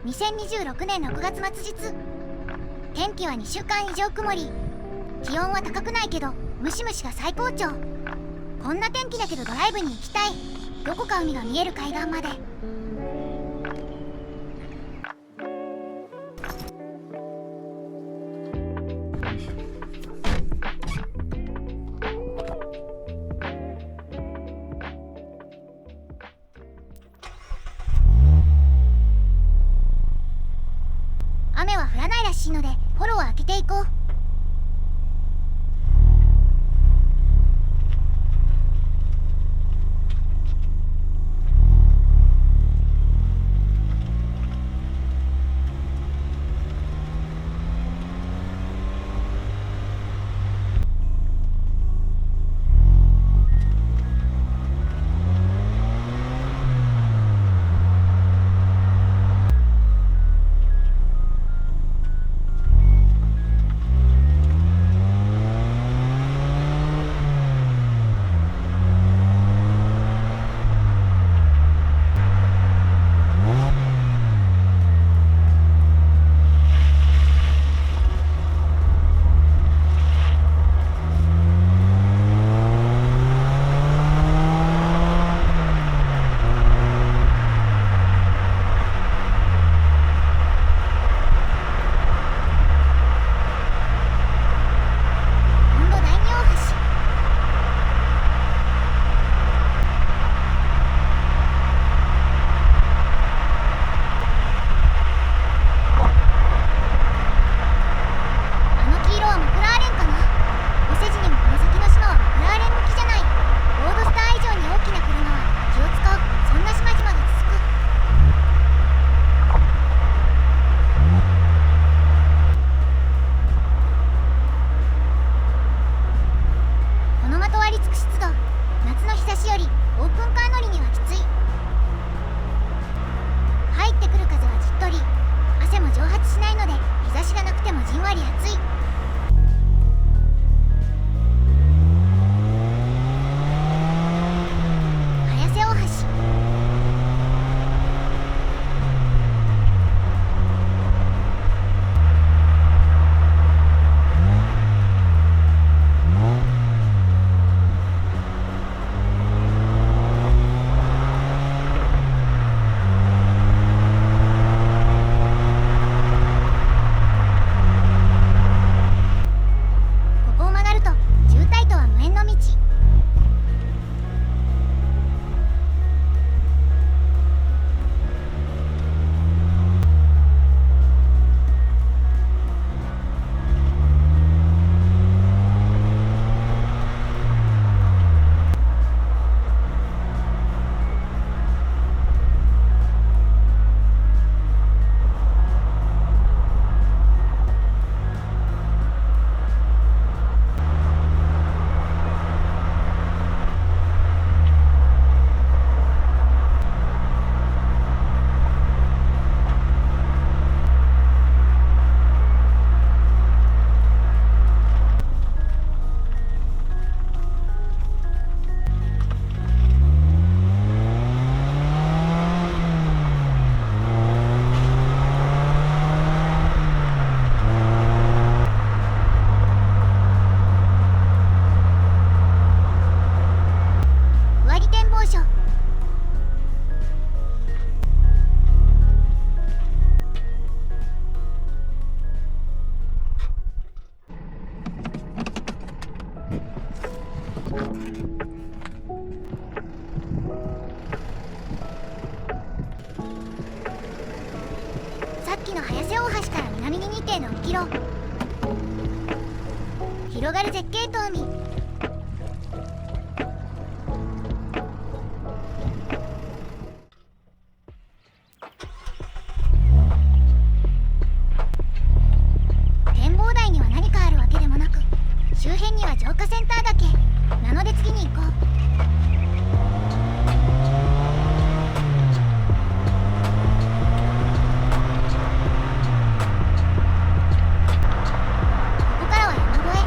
2026年6月末日。天気は2週間以上曇り。気温は高くないけどムシムシが最高潮。こんな天気だけどドライブに行きたい。どこか海が見える海岸まで。雨は降らないらしいのでフォローを開けていこう。さっきの早瀬大橋から南に 2.6 キロ。広がる絶景と海。展望台には何かあるわけでもなく、周辺には浄化センターだけなので次に行こう。ここからは山越え。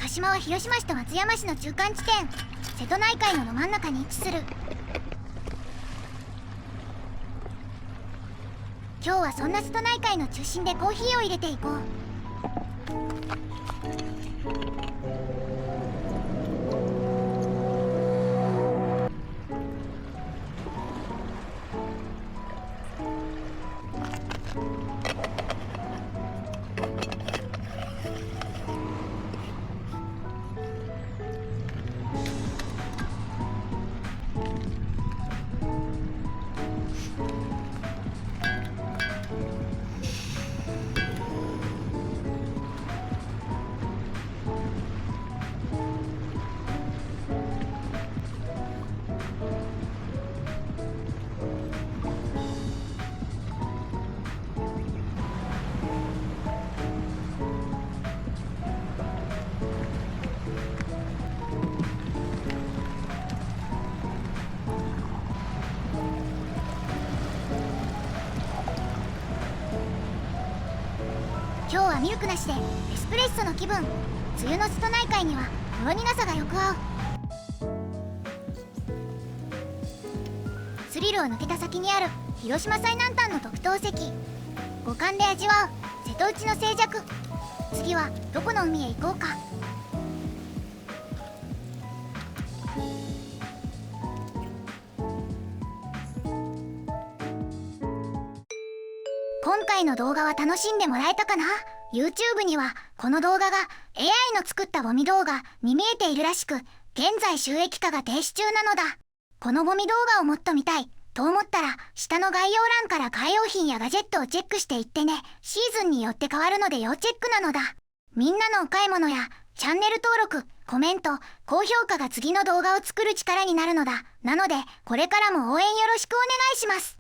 鹿島は広島市と松山市の中間地点、瀬戸内海のど真ん中に位置する。今日はそんな瀬戸内海の中心でコーヒーを入れていこう。今日はミルクなしでエスプレッソの気分。梅雨の瀬戸内海にはほろ苦さがよく合う。スリルを抜けた先にある広島最南端の特等席、五感で味わう瀬戸内の静寂。次はどこの海へ行こうか。今回の動画は楽しんでもらえたかな？ YouTube にはこの動画が AI の作ったゴミ動画に見えているらしく、現在収益化が停止中なのだ。このゴミ動画をもっと見たいと思ったら、下の概要欄から買い用品やガジェットをチェックしていってね。シーズンによって変わるので要チェックなのだ。みんなのお買い物やチャンネル登録、コメント、高評価が次の動画を作る力になるのだ。なのでこれからも応援よろしくお願いします。